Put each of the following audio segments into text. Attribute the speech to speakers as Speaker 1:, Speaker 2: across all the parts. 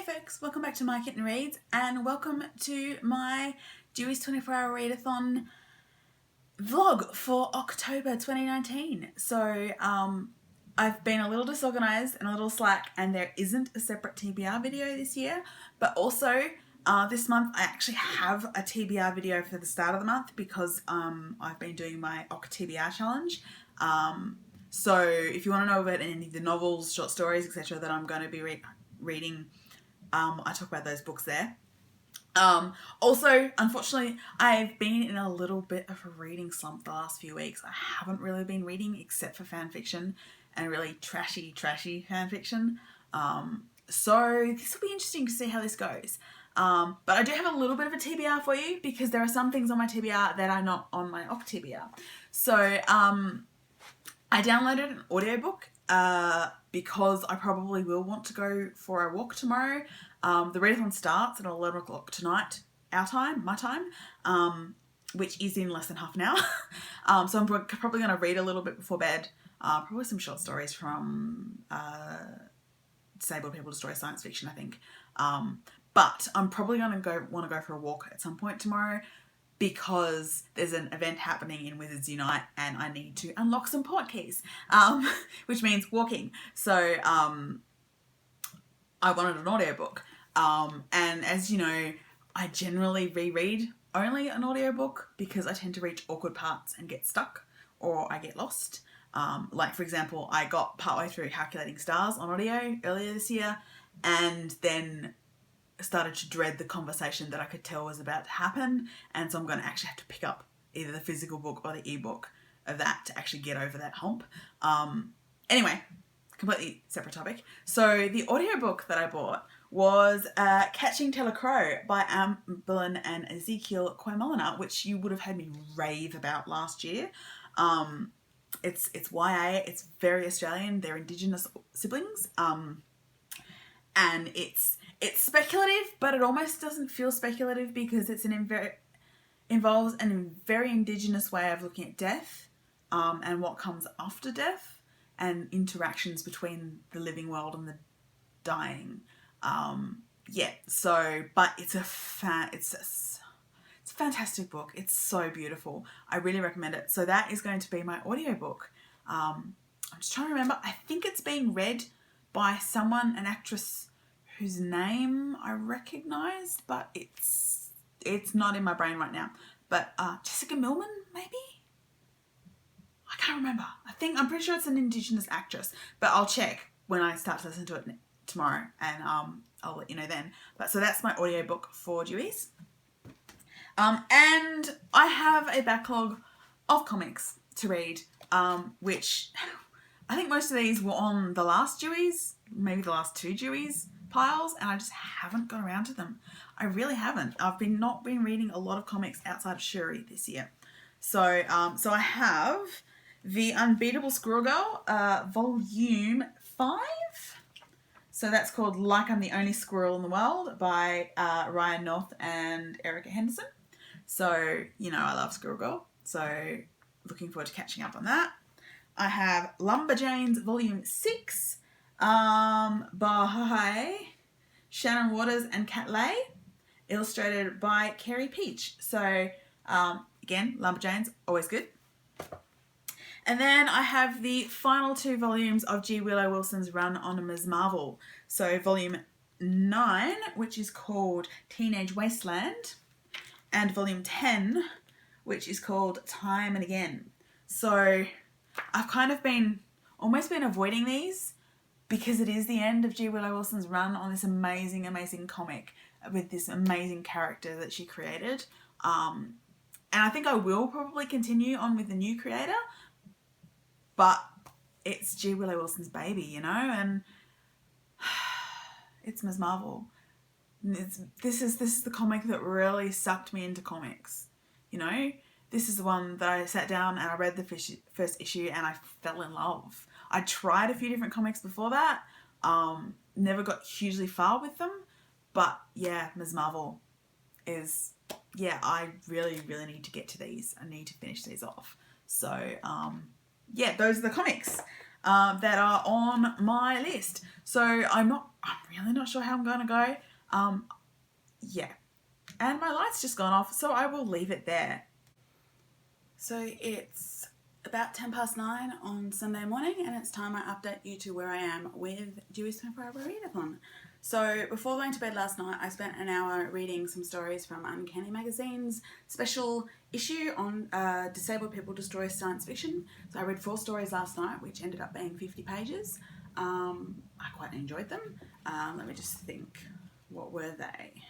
Speaker 1: folks, welcome back to My Kitten Reads and welcome to my Dewey's 24-hour readathon vlog for October 2019. So I've been a little disorganised and a little slack, and there isn't a separate TBR video this year, but also this month I actually have a TBR video for the start of the month because I've been doing my TBR challenge. So if you want to know about any of the novels, short stories, etc. that I'm going to be reading, I talk about those books there. Also, unfortunately, I've been in a little bit of a reading slump the last few weeks. I haven't really been reading except for fan fiction and really trashy fan fiction. So this will be interesting to see how this goes. But I do have a little bit of a TBR for you because there are some things on my TBR that are not on my TBR. So I downloaded an audiobook because I probably will want to go for a walk tomorrow. The readathon starts at 11 o'clock tonight, our time, my time, which is in less than half an hour. So I'm probably going to read a little bit before bed, probably some short stories from Disabled People Destroy Science Fiction, I think. But I'm probably going to want to go for a walk at some point tomorrow because there's an event happening in Wizards Unite and I need to unlock some port keys, which means walking. So I wanted an audiobook. And as you know, I generally reread only an audiobook because I tend to reach awkward parts and get stuck or I get lost. Like, for example, I got partway through Calculating Stars on audio earlier this year and then started to dread the conversation that I could tell was about to happen, and so I'm going to actually have to pick up either the physical book or the ebook of that to actually get over that hump. Anyway, completely separate topic. So the audiobook that I bought was Catching Taylor Crow by Amberlin and Ezekiel Quaymolina, which you would have heard me rave about last year. It's YA, it's very Australian, they're Indigenous siblings, and it's speculative, but it almost doesn't feel speculative because it's involves a very Indigenous way of looking at death, and what comes after death, and interactions between the living world and the dying. Yeah. So, but it's a fantastic book. It's so beautiful. I really recommend it. So that is going to be my audiobook. I'm just trying to remember. I think it's being read by an actress whose name I recognise, but it's not in my brain right now. But Jessica Millman, maybe? I can't remember. I'm pretty sure it's an Indigenous actress, but I'll check when I start to listen to it tomorrow, and I'll let you know then. But so that's my audiobook for Dewey's. And I have a backlog of comics to read, which I think most of these were on the last Dewey's, maybe the last two Dewey's piles, and I just haven't got around to them. I really haven't. I've not been reading a lot of comics outside of Shuri this year. So so I have The Unbeatable Squirrel Girl, volume 5. So that's called Like I'm the Only Squirrel in the World by Ryan North and Erica Henderson. So, you know, I love Squirrel Girl, so looking forward to catching up on that. I have Lumberjanes volume 6, by Shannon Waters and Kat Leigh, illustrated by Kerry Peach. So again, Lumberjanes, always good. And then I have the final 2 volumes of G. Willow Wilson's run on Ms. Marvel. So volume 9, which is called Teenage Wasteland, and volume 10, which is called Time and Again. So I've kind of almost been avoiding these because it is the end of G. Willow Wilson's run on this amazing comic with this amazing character that she created. And I think I will probably continue on with the new creator, but it's G. Willow Wilson's baby, you know, and it's Ms. Marvel. This is the comic that really sucked me into comics, you know. This is the one that I sat down and I read the first issue and I fell in love. I tried a few different comics before that, never got hugely far with them, but yeah, Ms. Marvel is, yeah, I really need to get to these. I need to finish these off. So yeah, those are the comics that are on my list. So I'm not I'm really not sure how I'm going to go. Yeah. And my light's just gone off, so I will leave it there. So it's about 9:10 on Sunday morning, and it's time I update you to where I am with Dewey's 24-hour readathon. So before going to bed last night, I spent an hour reading some stories from Uncanny Magazine's special issue on Disabled People Destroy Science Fiction. So I read 4 stories last night, which ended up being 50 pages. I quite enjoyed them. Let me just think. What were they?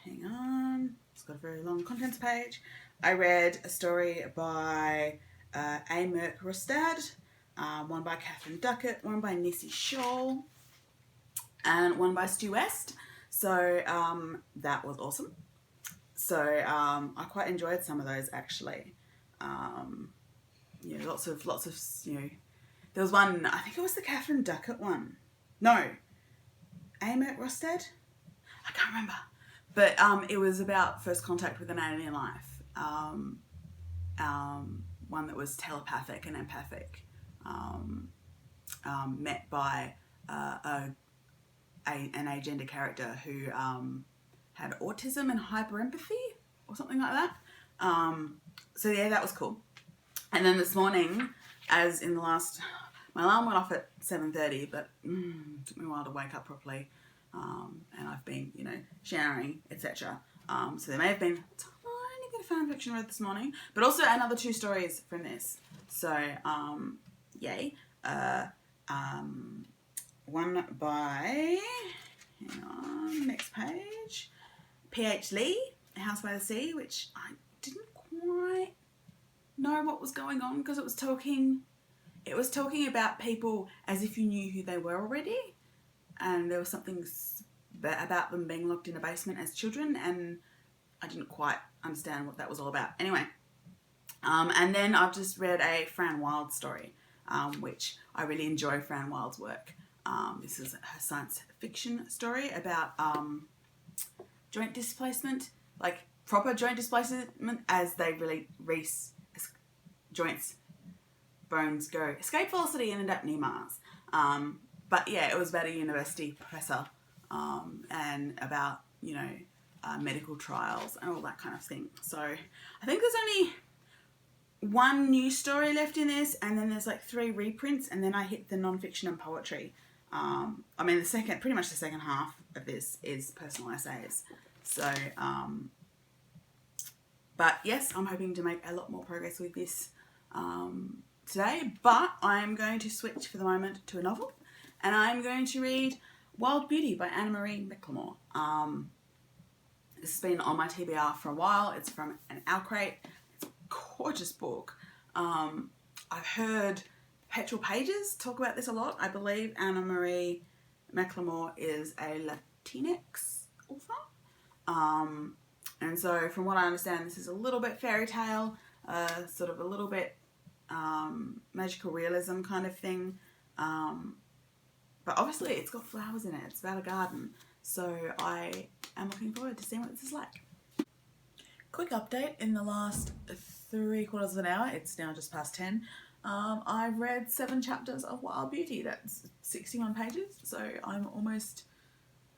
Speaker 1: Hang on. It's got a very long contents page. I read a story by A. Merck Rostad, one by Catherine Duckett, one by Nissi Scholl, and one by Stu West. So that was awesome. So I quite enjoyed some of those actually. Lots of there was one, I think it was the Catherine Duckett one. No, A. Merck Rostad? I can't remember. But it was about first contact with an alien life. One that was telepathic and empathic, met by an agender character who had autism and hyperempathy or something like that. So yeah, that was cool. And then this morning, as in the last, my alarm went off at 7:30, but it took me a while to wake up properly. And I've been, showering, etc. So there may have been a tiny bit of fan fiction read this morning, but also another 2 stories from this. So, yay. One by, hang on, next page, P.H. Lee, A House by the Sea, which I didn't quite know what was going on because it was talking about people as if you knew who they were already. And there was something about them being locked in a basement as children, and I didn't quite understand what that was all about. Anyway, and then I've just read a Fran Wilde story, which I really enjoy Fran Wilde's work. This is her science fiction story about joint displacement, like proper joint displacement, as they really joints, bones go escape velocity and end up near Mars. But yeah, it was about a university professor and about, medical trials and all that kind of thing. So I think there's only 1 new story left in this, and then there's like 3 reprints, and then I hit the non-fiction and poetry. Pretty much the second half of this is personal essays. So, but yes, I'm hoping to make a lot more progress with this today, but I'm going to switch for the moment to a novel. And I'm going to read Wild Beauty by Anne-Marie McLemore. This has been on my TBR for a while. It's from an Owlcrate. It's a gorgeous book. I've heard Perpetual Pages talk about this a lot. I believe Anne-Marie McLemore is a Latinx author. And so from what I understand, this is a little bit fairy tale, sort of a little bit magical realism kind of thing. But obviously it's got flowers in it. It's about a garden. So I am looking forward to seeing what this is like. Quick update, in the last 3/4 of an hour, it's now just past 10, I've read 7 chapters of Wild Beauty. That's 61 pages. So I'm almost,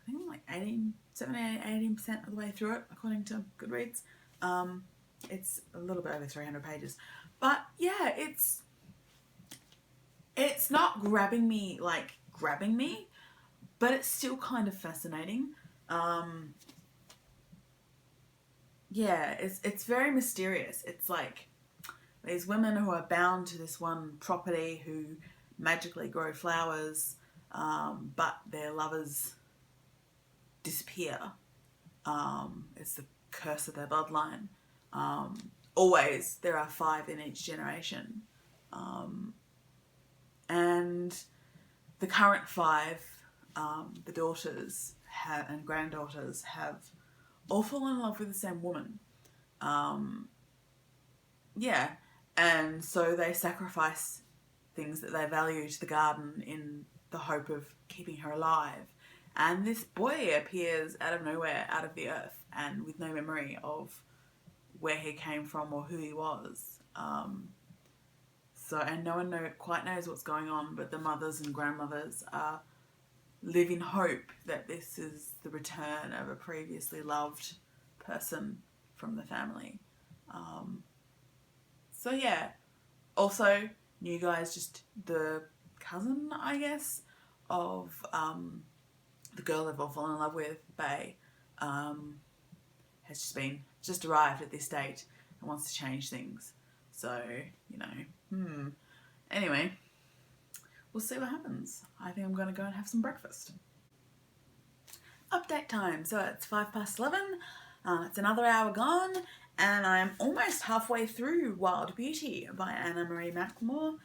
Speaker 1: I think I'm like 18% of the way through it, according to Goodreads. It's a little bit over 300 pages. But yeah, it's not grabbing me, but it's still kind of fascinating. Yeah, it's very mysterious. It's like these women who are bound to this one property who magically grow flowers, but their lovers disappear. It's the curse of their bloodline. Always, there are 5 in each generation. And the current 5, the daughters and granddaughters have all fallen in love with the same woman. Yeah, and so they sacrifice things that they value to the garden in the hope of keeping her alive. And this boy appears out of nowhere, out of the earth, and with no memory of where he came from or who he was. And no one quite knows what's going on, but the mothers and grandmothers are live in hope that this is the return of a previously loved person from the family. So yeah, also new guy is just the cousin, I guess, of the girl they've all fallen in love with, Bay, has just arrived at this date and wants to change things. So, Anyway, we'll see what happens. I think I'm going to go and have some breakfast. Update time. So it's 11:05. It's another hour gone, and I'm almost halfway through Wild Beauty by Anna Marie McLemore.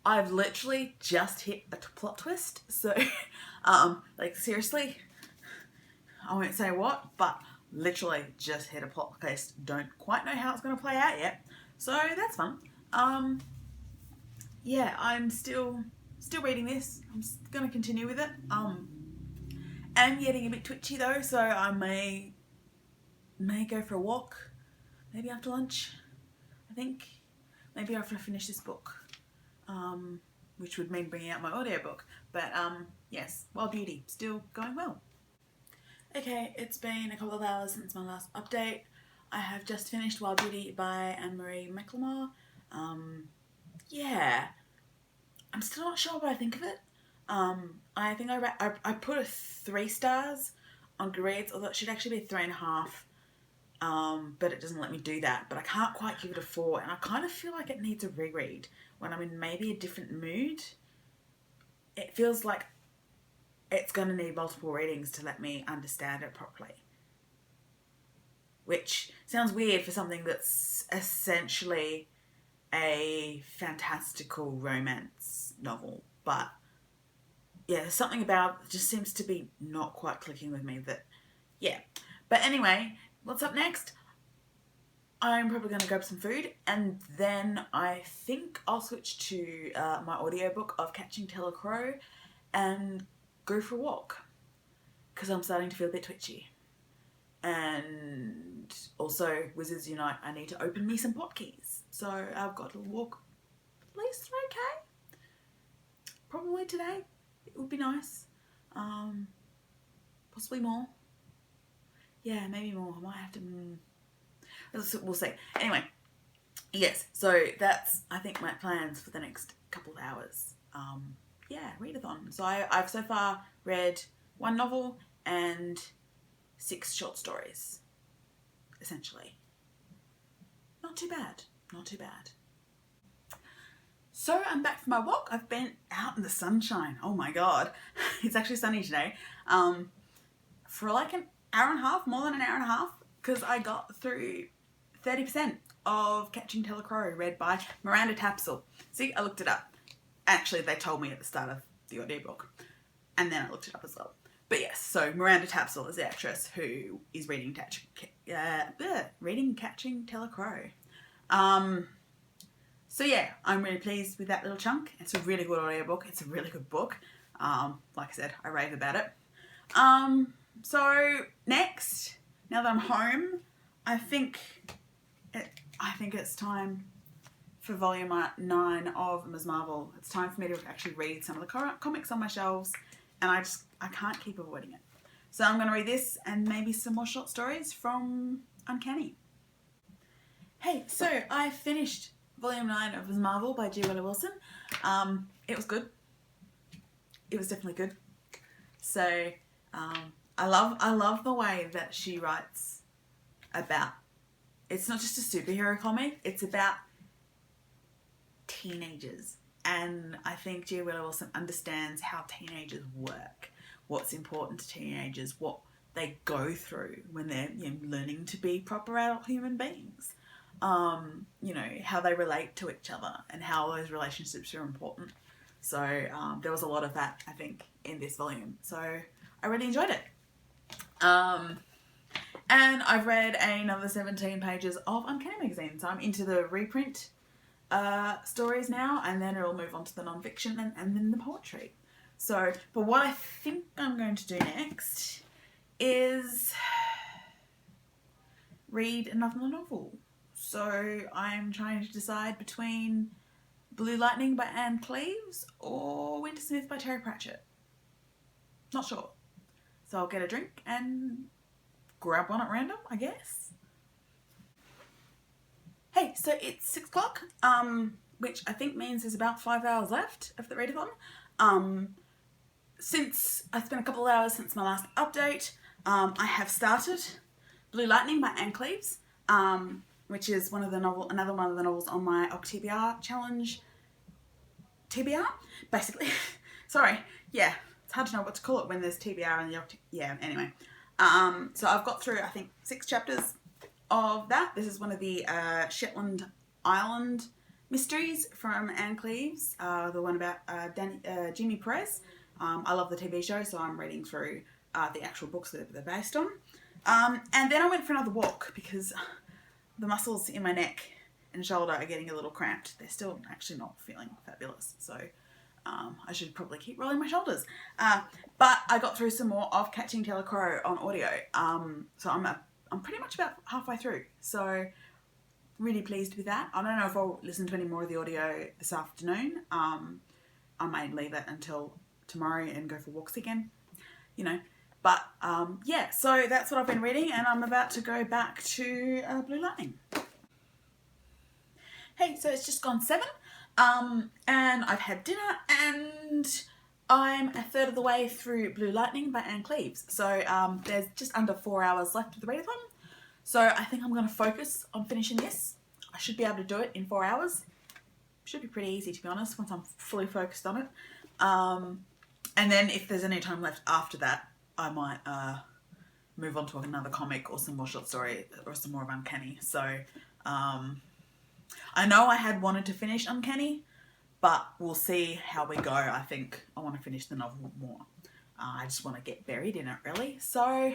Speaker 1: I've literally just hit a plot twist. So, seriously, I won't say what, but literally just hit a plot twist. Don't quite know how it's going to play out yet. So that's fun. I'm still reading this. I'm going to continue with it. I'm getting a bit twitchy though, so I may go for a walk, maybe after lunch. I think maybe after I finish this book, which would mean bringing out my audiobook. But yes, Wild Beauty still going well. Okay, it's been a couple of hours since my last update. I have just finished Wild Beauty by Anne Marie McLemore. I'm still not sure what I think of it. I think I put a 3 stars on Goodreads, although it should actually be 3.5. But it doesn't let me do that. But I can't quite give it a 4, and I kind of feel like it needs a reread when I'm in maybe a different mood. It feels like it's going to need multiple readings to let me understand it properly. Which sounds weird for something that's essentially a fantastical romance novel. But yeah, there's something about it just seems to be not quite clicking with me that, yeah. But anyway, what's up next? I'm probably going to grab some food, and then I think I'll switch to my audiobook of Catching Teller Crow and go for a walk, because I'm starting to feel a bit twitchy. And also, Wizards Unite, I need to open me some potkeys. So I've got to walk at least 3k. Probably today. It would be nice. Possibly more. Yeah, maybe more. I might have to... We'll see. Anyway, yes. So that's, I think, my plans for the next couple of hours. Readathon. So I've so far read 1 novel and 6 short stories, essentially. Not too bad. So I'm back from my walk. I've been out in the sunshine. Oh my god. It's actually sunny today. For like an hour and a half, more than an hour and a half, because I got through 30% of Catching Teller Crow, read by Miranda Tapsell. See, I looked it up. Actually, they told me at the start of the audiobook, and then I looked it up as well. But yes, so Miranda Tapsell is the actress who is reading Catching Teller Crow. So yeah, I'm really pleased with that little chunk. It's a really good audiobook. It's a really good book. Like I said, I rave about it. So next, now that I'm home, I think it's time for volume 9 of Ms. Marvel. It's time for me to actually read some of the comics on my shelves, and I can't keep avoiding it. So I'm going to read this and maybe some more short stories from Uncanny. Hey, so I finished volume 9 of Ms. Marvel by Dewey Wilson. It was good. It was definitely good. So I love the way that she writes about, it's not just a superhero comic, it's about teenagers. And I think Dewey Wilson understands how teenagers work, what's important to teenagers, what they go through when they're learning to be proper adult human beings. How they relate to each other and how those relationships are important. So there was a lot of that, I think, in this volume. So I really enjoyed it. And I've read another 17 pages of Uncanny Magazine. So I'm into the reprint stories now, and then it'll move on to the non-fiction and then the poetry. So, but what I think I'm going to do next is read another novel. So I'm trying to decide between Blue Lightning by Anne Cleeves or Winter Smith by Terry Pratchett. Not sure. So I'll get a drink and grab one at random, I guess. Hey, so it's 6 o'clock, which I think means there's about 5 hours left of the readathon. Since it's been a couple of hours since my last update, I have started Blue Lightning by Anne Cleeves, which is another one of the novels on my OCTBR challenge. TBR, basically. Sorry, yeah, it's hard to know what to call it when there's TBR and the yeah. Anyway, so I've got through I think 6 chapters of that. This is one of the Shetland Island mysteries from Anne Cleeves, the one about Jimmy Perez. I love the TV show, so I'm reading through the actual books that they're based on. And then I went for another walk because the muscles in my neck and shoulder are getting a little cramped. They're still actually not feeling fabulous, so I should probably keep rolling my shoulders. But I got through some more of Catching Taylor Crow on audio, so I'm pretty much about halfway through, so really pleased with that. I don't know if I'll listen to any more of the audio this afternoon. I may leave it until tomorrow and go for walks again, you know. But yeah, so that's what I've been reading, and I'm about to go back to Blue Lightning. Hey, so it's just gone 7, and I've had dinner, and I'm a third of the way through Blue Lightning by Anne Cleeves. So there's just under 4 hours left of the readathon. So I think I'm going to focus on finishing this. I should be able to do it in 4 hours. Should be pretty easy, to be honest, once I'm fully focused on it. And then if there's any time left after that, I might move on to another comic or some more short story or some more of Uncanny. So I know I had wanted to finish Uncanny, but we'll see how we go. I think I want to finish the novel more. I just want to get buried in it, really. So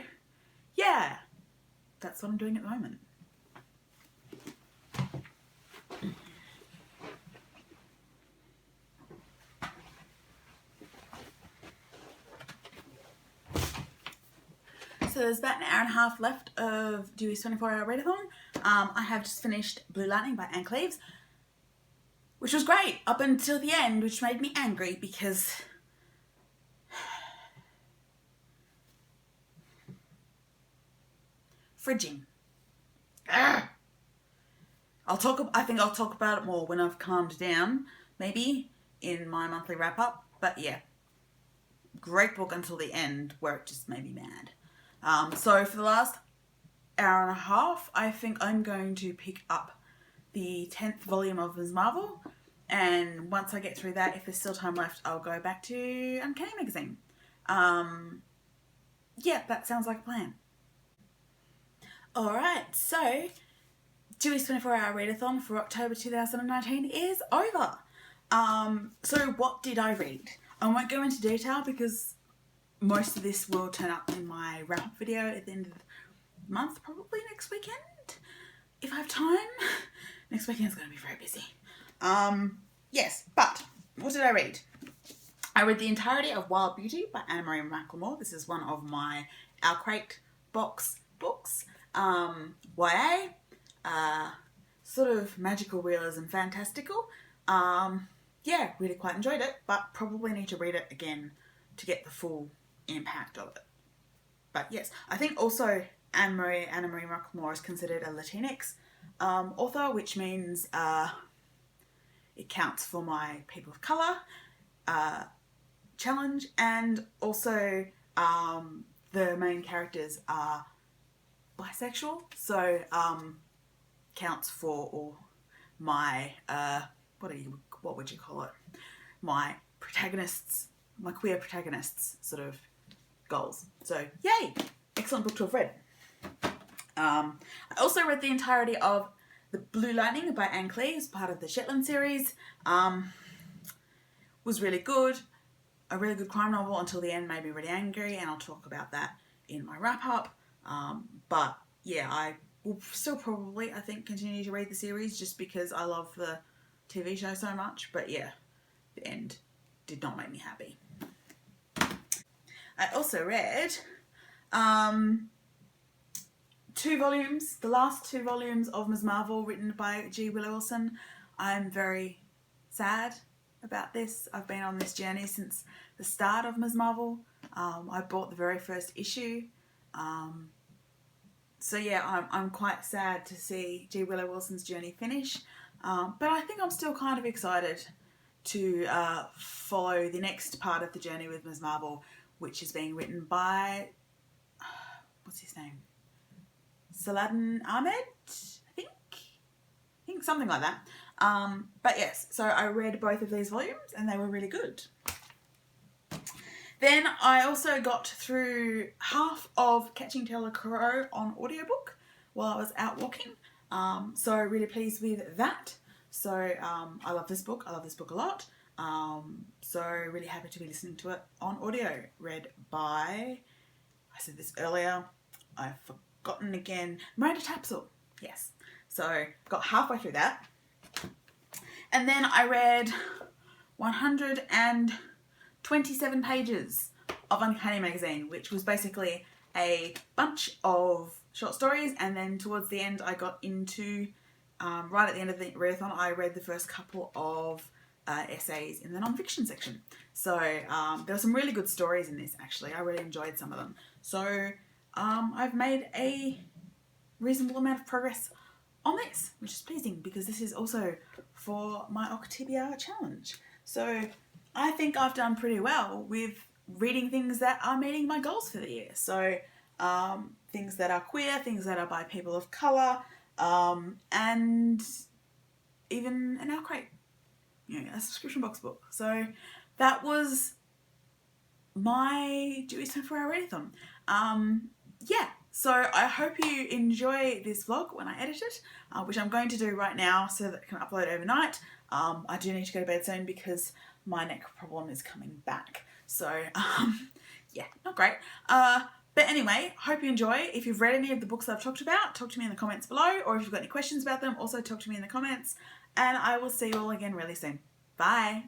Speaker 1: yeah, that's what I'm doing at the moment. So there's about an hour and a half left of Dewey's 24-hour readathon. I have just finished Blue Lightning by Anne Cleeves, which was great up until the end, which made me angry because fridging. Ugh. I think I'll talk about it more when I've calmed down, maybe in my monthly wrap up. But yeah, great book until the end where it just made me mad. So for the last hour and a half, I think I'm going to pick up the 10th volume of Ms. Marvel, and once I get through that, if there's still time left, I'll go back to Uncanny Magazine. Yeah, that sounds like a plan. Alright, so Dewey's 24-hour readathon for October 2019 is over. So what did I read? I won't go into detail because most of this will turn up in my wrap-up video at the end of the month, probably next weekend, if I have time. Next weekend's going to be very busy. Yes, but what did I read? I read the entirety of Wild Beauty by Anna Marie McLemore. This is one of my Our Crate box books. YA, sort of magical realism, fantastical. Yeah, really quite enjoyed it, but probably need to read it again to get the full impact of it. But yes, I think also Anna Marie McLemore is considered a Latinx author, which means it counts for my people of colour challenge, and also the main characters are bisexual, so counts for all my what would you call it? My protagonists, my queer protagonists, sort of goals. So yay! Excellent book to have read. I also read the entirety of The Blue Lightning by Anne Cleeves, part of the Shetland series. Was really good. A really good crime novel until the end made me really angry, and I'll talk about that in my wrap up. But yeah, I will still probably, I think, continue to read the series just because I love the TV show so much. But yeah, the end did not make me happy. I also read 2 volumes, the last 2 volumes of Ms. Marvel, written by G. Willow Wilson. I'm very sad about this. I've been on this journey since the start of Ms. Marvel. I bought the very first issue. So yeah, I'm quite sad to see G. Willow Wilson's journey finish. But I think I'm still kind of excited to follow the next part of the journey with Ms. Marvel, which is being written by, what's his name? Saladin Ahmed, I think something like that. But yes, so I read both of these volumes and they were really good. Then I also got through half of Catching Taylor Crow on audiobook while I was out walking. So really pleased with that. So I love this book. I love this book a lot. So really happy to be listening to it on audio. Read by, I said this earlier, I've forgotten again, Miranda Tapsell. Yes. So got halfway through that. And then I read 127 pages of Uncanny Magazine, which was basically a bunch of short stories. And then towards the end, I got into, right at the end of the readathon, I read the first couple of essays in the non-fiction section. So there were some really good stories in this, actually. I really enjoyed some of them. So I've made a reasonable amount of progress on this, which is pleasing because this is also for my Octibia challenge. So I think I've done pretty well with reading things that are meeting my goals for the year. So things that are queer, things that are by people of colour, and even an Outcrate, a subscription box book. So that was my Dewey's 24-hour readathon. Yeah, so I hope you enjoy this vlog when I edit it, which I'm going to do right now so that I can upload overnight. I do need to go to bed soon because my neck problem is coming back. So, yeah, not great. But anyway, hope you enjoy. If you've read any of the books that I've talked about, talk to me in the comments below. Or if you've got any questions about them, also talk to me in the comments. And I will see you all again really soon. Bye.